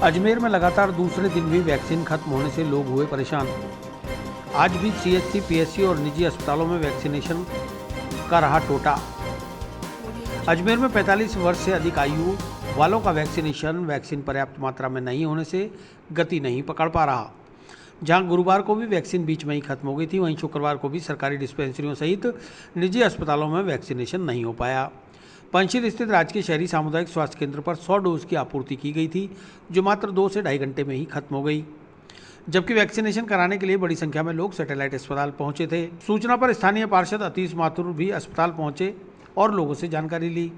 अजमेर में लगातार दूसरे दिन भी वैक्सीन खत्म होने से लोग हुए परेशान। आज भी सीएचसी, पीएचसी और निजी अस्पतालों में वैक्सीनेशन का रहा टोटा। अजमेर में 45 वर्ष से अधिक आयु वालों का वैक्सीन पर्याप्त मात्रा में नहीं होने से गति नहीं पकड़ पा रहा। जहां गुरुवार को भी वैक्सीन बीच में ही खत्म हो गई थी, वहीं शुक्रवार को भी सरकारी डिस्पेंसरियों सहित निजी अस्पतालों में वैक्सीनेशन नहीं हो पाया। पंचशील स्थित राजकीय शहरी सामुदायिक स्वास्थ्य केंद्र पर 100 डोज की आपूर्ति की गई थी, जो मात्र 2 से ढाई घंटे में ही खत्म हो गई। जबकि वैक्सीनेशन कराने के लिए बड़ी संख्या में लोग सैटेलाइट अस्पताल पहुंचे थे। सूचना पर स्थानीय पार्षद अतीश माथुर भी अस्पताल पहुंचे और लोगों से जानकारी ली।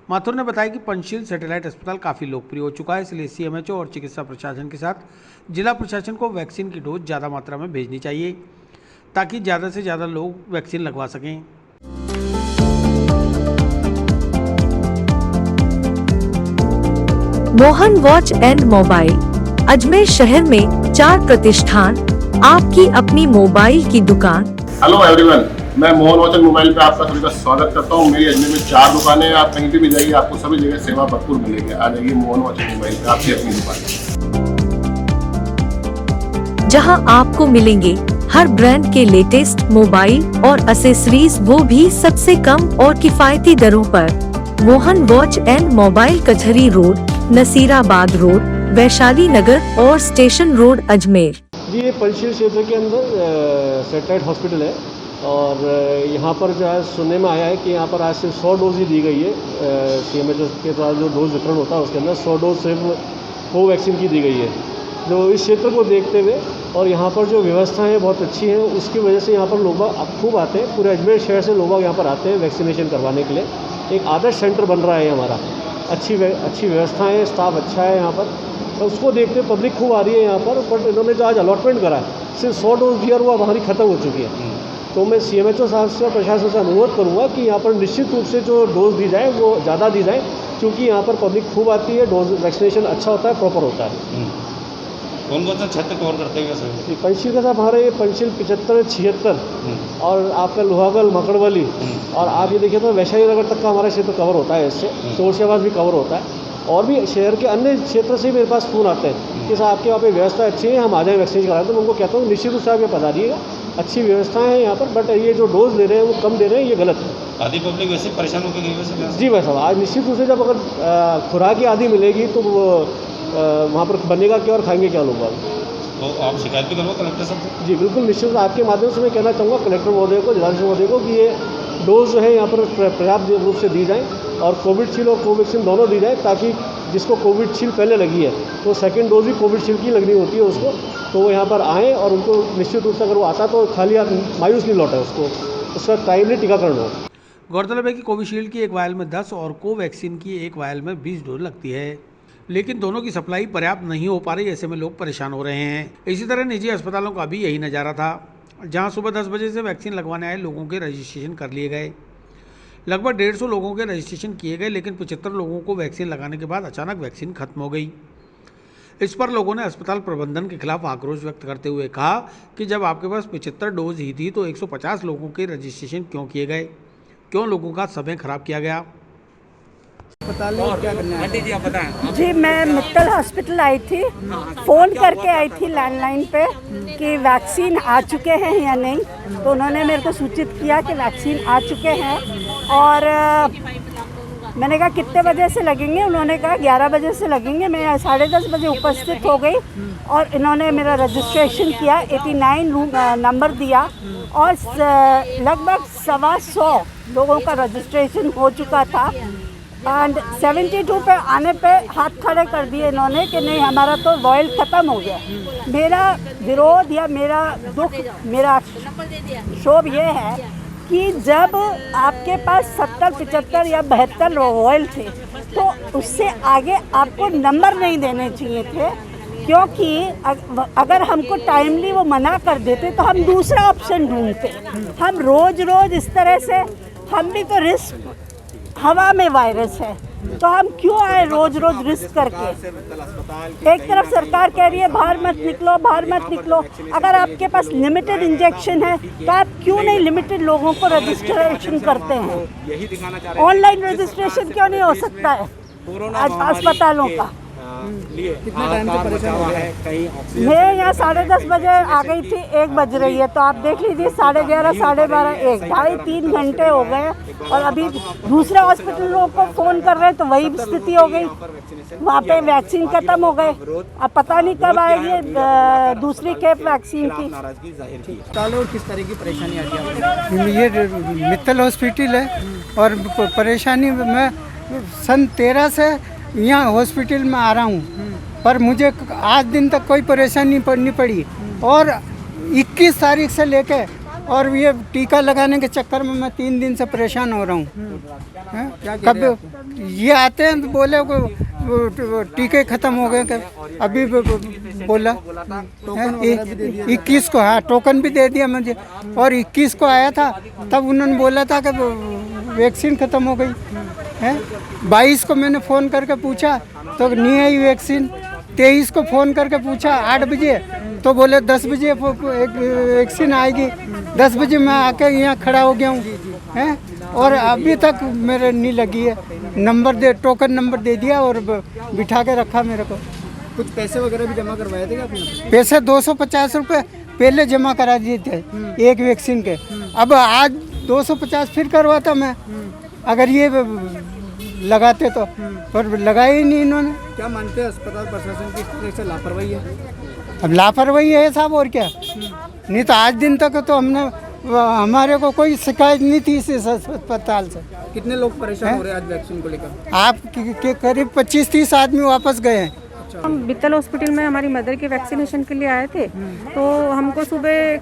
माथुर ने बताया कि पंचशील सैटेलाइट अस्पताल काफ़ी लोकप्रिय हो चुका है, इसलिए सीएमएचओ और चिकित्सा प्रशासन के साथ जिला प्रशासन को वैक्सीन की डोज ज़्यादा मात्रा में भेजनी चाहिए, ताकि ज़्यादा से ज़्यादा लोग वैक्सीन लगवा सकें। Mohan watch and mobile Ajmer शहर में 4 प्रतिष्ठान, आपकी अपनी मोबाइल की दुकान। हेलो एवरीवन, मैं मोहन वॉच एंड मोबाइल पे आपका सभी का स्वागत करता हूँ। मेरी अजमेर में 4 दुकानें हैं। आप कहीं पे भी जाइए, आपको सभी जगह सेवा भरपूर मिलेगी। आ जाइए मोहन वॉच एंड मोबाइल पे, आपकी अपनी दुकान, जहां आपको मिलेंगे हर ब्रांड के लेटेस्ट मोबाइल और एक्सेसरीज, वो भी सबसे कम और किफायती दरों पर। मोहन वॉच एंड मोबाइल, कचहरी रोड, नसीराबाद रोड, वैशाली नगर और स्टेशन रोड, अजमेर। जी, ये पंचशील क्षेत्र के अंदर सैटेलाइट हॉस्पिटल है और यहाँ पर जो है सुनने में आया है कि यहाँ पर आज सिर्फ 100 डोज ही दी गई है। सीएमएचओ के द्वारा जो डोज वितरण होता है उसके अंदर 100 डोज सिर्फ कोवैक्सीन की दी गई है। जो इस क्षेत्र को देखते हुए और यहाँ पर जो व्यवस्थाएं बहुत अच्छी हैं, उसकी वजह से यहाँ पर लोग खूब आते हैं। पूरे अजमेर शहर से लोग यहाँ पर आते हैं वैक्सीनेशन करवाने के लिए। एक आदर्श सेंटर बन रहा है हमारा, अच्छी व्यवस्थाएं, स्टाफ अच्छा है यहाँ पर, तो उसको देखते पब्लिक खूब आ रही है यहाँ पर। बट इन्होंने जो आज अलॉटमेंट करा है, सिर्फ 100 डोज दिया और वो हमारी ख़त्म हो चुकी है। तो मैं सीएमएचओ साहब से और प्रशासन से अनुरोध करूँगा कि यहाँ पर निश्चित रूप से जो डोज दी जाए वो ज़्यादा दी जाए, क्योंकि यहाँ पर पब्लिक खूब आती है, डोज वैक्सीनेशन अच्छा होता है, प्रॉपर होता है। कौन सा क्षेत्र कवर करते हैं सर? पंचशील का साहब हमारे पंचशील 75, 76 और आपका लोहागल, मकड़वली और आप ये देखिए तो वैशाली नगर तक का हमारा क्षेत्र कवर होता है। इससे चौरसियाबाद भी कवर होता है और भी शहर के अन्य क्षेत्र से मेरे पास फ़ोन आते हैं कि साहब आपके वहाँ पे व्यवस्था अच्छी है, हम आ जाए वैक्सीन कराएं। तो मैं उनको कहता हूँ निश्चित रूप से आप ये पधारिएगा, अच्छी व्यवस्थाएँ हैं यहाँ पर, बट ये जो डोज ले रहे हैं वो कम दे रहे हैं, ये गलत है। आधी पब्लिक वैसे परेशान होकर गई वैसे? जी भाई साहब, आज निश्चित रूप से जब अगर खुराक ही आधी मिलेगी तो वहाँ पर बनेगा क्या और खाएंगे क्या लोग? तो आप शिकायत भी करो कलेक्टर साहब से? जी बिल्कुल, निश्चित आपके माध्यम से मैं कहना चाहूँगा कलेक्टर महोदय को, जिलाधीश महोदय को, कि ये डोज जो है यहाँ पर पर्याप्त रूप से दी जाए और कोविडशील्ड और कोवैक्सीन दोनों दी जाए, ताकि जिसको कोविडशील्ड पहले लगी है तो सेकंड डोज भी कोविडशील्ड की लगनी होती है उसको, तो वो यहाँ पर आएँ और उनको निश्चित रूप से अगर वो आता तो खाली हाथ मायूस नहीं लौटा, उसका टाइमली टीकाकरण हो। गौरतलब है कि कोविशील्ड की एक वायल में 10 और कोवैक्सीन की एक वायल में 20 डोज लगती है, लेकिन दोनों की सप्लाई पर्याप्त नहीं हो पा रही, ऐसे में लोग परेशान हो रहे हैं। इसी तरह निजी अस्पतालों का भी यही नज़ारा था, जहां सुबह 10 बजे से वैक्सीन लगवाने आए लोगों के रजिस्ट्रेशन कर लिए गए। लगभग 150 लोगों के रजिस्ट्रेशन किए गए, लेकिन 75 लोगों को वैक्सीन लगाने के बाद अचानक वैक्सीन खत्म हो गई। इस पर लोगों ने अस्पताल प्रबंधन के खिलाफ आक्रोश व्यक्त करते हुए कहा कि जब आपके पास 75 डोज ही थी तो 150 लोगों के रजिस्ट्रेशन क्यों किए गए, क्यों लोगों का समय खराब किया गया। जी, मैं मित्तल हॉस्पिटल आई थी, फ़ोन करके आई थी लैंडलाइन पे कि वैक्सीन आ चुके हैं या नहीं, तो उन्होंने मेरे को सूचित किया कि वैक्सीन आ चुके हैं। और मैंने कहा कितने बजे से लगेंगे, उन्होंने कहा 11 बजे से लगेंगे। मैं 10:30 बजे उपस्थित हो गई और इन्होंने मेरा रजिस्ट्रेशन किया, 89 नंबर दिया और लगभग 125 लोगों का रजिस्ट्रेशन हो चुका था। एंड 72 पे आने पे हाथ खड़े कर दिए इन्होंने कि नहीं, हमारा तो वॉयल ख़त्म हो गया। मेरा विरोध या मेरा दुख, मेरा क्षोभ ये है कि जब आपके पास 70, 75 या 72 वॉयल थे तो उससे आगे आपको नंबर नहीं देने चाहिए थे, क्योंकि अगर हमको टाइमली वो मना कर देते तो हम दूसरा ऑप्शन ढूंढते। हम रोज़ इस तरह से, हम भी तो रिस्क, हवा में वायरस है तो हम क्यों आए रोज रिस्क करके। एक तरफ सरकार कह रही है बाहर मत निकलो। अगर आपके पास लिमिटेड इंजेक्शन है तो आप क्यों नहीं लिमिटेड लोगों को रजिस्ट्रेशन करते हैं? ऑनलाइन रजिस्ट्रेशन क्यों नहीं हो सकता है अस्पतालों का? कितना टाइम से परेशान हो रहे हैं? मैं यहाँ 10:30 बजे आ गई थी, 1 बज रही है, तो आप देख लीजिए 11:30, 12:30, 1, 2.5-3 घंटे हो गए। और अभी दूसरे हॉस्पिटलों को फ़ोन कर रहे हैं तो वही स्थिति हो गई, वहाँ पे वैक्सीन ख़त्म हो गए। अब पता नहीं कब आएगी दूसरी खेप वैक्सीन की। अस्पताल और किस तरह की परेशानी आती है? ये मित्तल हॉस्पिटल है और परेशानी मैं सन 13 से यहाँ हॉस्पिटल में आ रहा हूँ, पर मुझे आज दिन तक कोई परेशानी नहीं पड़ी। और 21 तारीख से लेके और ये टीका लगाने के चक्कर में मैं 3 दिन से परेशान हो रहा हूँ। कब ये आते हैं तो बोले वो टीके ख़त्म हो गए, अभी बोला 21 को, हाँ टोकन भी दे दिया मुझे। और 21 को आया था तब उन्होंने बोला था कि वैक्सीन ख़त्म हो गई है। 22 को मैंने फ़ोन करके पूछा तो नहीं आई वैक्सीन। 23 को फ़ोन करके पूछा 8 बजे तो बोले 10 बजे वैक्सीन आएगी। 10 बजे मैं आके यहाँ खड़ा हो गया हूँ हैं, और अभी तक मेरे नहीं लगी है। टोकन नंबर दे दिया और बिठा के रखा मेरे को। कुछ पैसे वगैरह भी जमा करवाए थे आपने? पैसे 250 रुपये पहले जमा करा दिए थे एक वैक्सीन के। अब आज 250 फिर करवाता मैं अगर ये लगाते तो, पर लगाए ही नहीं इन्होंने। क्या मानते हैं अस्पताल प्रशासन की इस तरह से लापरवाही है? अब लापरवाही है साहब, और क्या। नहीं तो आज दिन तक तो हमारे को कोई शिकायत नहीं थी इस अस्पताल से। कितने लोग परेशान हो रहे हैं आज वैक्सीन को लेकर? आप के करीब 25-30 आदमी वापस गए हैं। हम मित्तल हॉस्पिटल में हमारी मदर के वैक्सीनेशन के लिए आए थे, तो हमको सुबह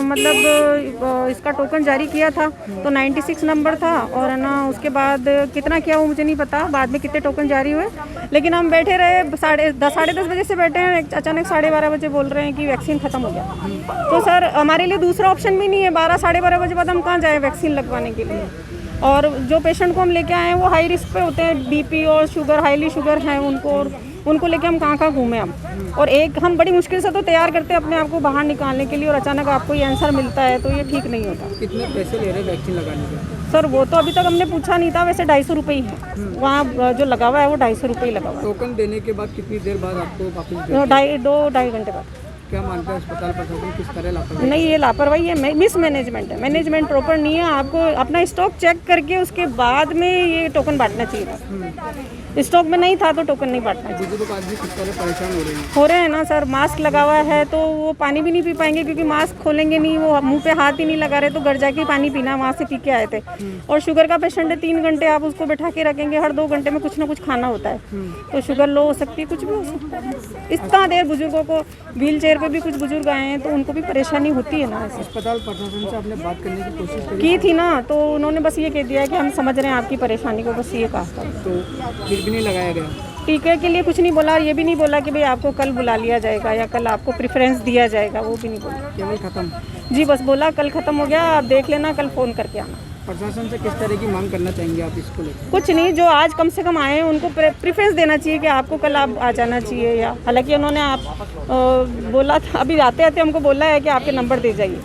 मतलब इसका टोकन जारी किया था तो 96 नंबर था, और है ना उसके बाद कितना किया वो मुझे नहीं पता, बाद में कितने टोकन जारी हुए। लेकिन हम बैठे रहे 10:30 बजे से बैठे हैं, अचानक 12:30 बजे बोल रहे हैं कि वैक्सीन ख़त्म हो गया। तो सर हमारे लिए दूसरा ऑप्शन भी नहीं है, 12-12:30 बजे बाद हम कहाँ जाएँ वैक्सीन लगवाने के लिए। और जो पेशेंट को हम लेके आए हैं वो हाई रिस्क पे होते हैं, BP और शुगर, हाईली शुगर है उनको लेके हम कहाँ घूमें हम। और एक हम बड़ी मुश्किल से तो तैयार करते हैं अपने आप को बाहर निकालने के लिए, और अचानक आपको ये आंसर मिलता है तो ये ठीक नहीं होता। कितने पैसे ले रहे हैं वैक्सीन लगाने के? सर वो तो अभी तक हमने पूछा नहीं था, वैसे 250 रुपये ही है वहाँ जो लगा हुआ है, वो 250 रुपये ही लगा हुआ है। टोकन देने के बाद कितनी देर बाद आपको वापस? 2-2.5 घंटे बाद। क्या मानते हैं अस्पताल प्रशासन किस तरह लापरवाही? नहीं, ये लापरवाही है, मिस मैनेजमेंट है, मैनेजमेंट प्रॉपर नहीं है। आपको अपना स्टॉक चेक करके उसके बाद में ये टोकन बांटना चाहिए था। स्टॉक में नहीं था तो टोकन नहीं बांटना चाहिए। बुजुर्ग आज भी किस तरह परेशान हो रहे हैं ना सर। मास्क लगा हुआ है तो वो पानी भी नहीं पी पाएंगे, क्योंकि मास्क खोलेंगे नहीं, वो मुंह पे हाथ ही नहीं लगा रहे, तो घर जाके पानी पीना, वहाँ से पी के आए थे। और शुगर का पेशेंट है, 3 घंटे आप उसको बैठा के रखेंगे, हर 2 घंटे में कुछ ना कुछ खाना होता है, तो शुगर लो हो सकती है, कुछ भी हो सकता है। इतना देर बुजुर्गों को, व्हील चेयर पे भी कुछ बुजुर्ग आए हैं तो उनको भी परेशानी होती है ना। अस्पताल प्रशासन से आपने बात करने की कोशिश की थी ना, तो उन्होंने बस ये कह दिया कि हम समझ रहे हैं आपकी परेशानी को, बस ये कहा था। तो फिर भी नहीं लगाया गया? टीके के लिए कुछ नहीं बोला, ये भी नहीं बोला कि भाई आपको कल बुला लिया जाएगा या कल आपको प्रेफरेंस दिया जाएगा, वो भी नहीं बोला। केवल खत्म? जी बस बोला कल ख़त्म हो गया, आप देख लेना, कल फ़ोन करके आना। प्रशासन से किस तरह की मांग करना चाहेंगे आप इसको लेकर? कुछ नहीं, जो आज कम से कम आए हैं उनको प्रेफरेंस देना चाहिए कि आपको कल आप आ जाना चाहिए, या हालांकि उन्होंने बोला था, अभी आते आते हमको बोला है कि आपके नंबर दे जाइए,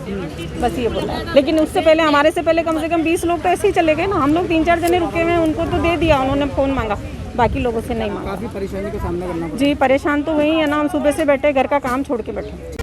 बस ये बोला है। लेकिन उससे पहले, हमारे से पहले कम से कम 20 लोग तो ऐसे ही चले गए ना। हम लोग 3-4 जने रुके हुए हैं, उनको तो दे दिया, उन्होंने फ़ोन मांगा, बाकी लोगों से नहीं मांगा। काफ़ी परेशानी का सामना करना पड़ा? जी परेशान तो हुई है ना, हम सुबह से बैठे, घर का काम छोड़ के बैठे।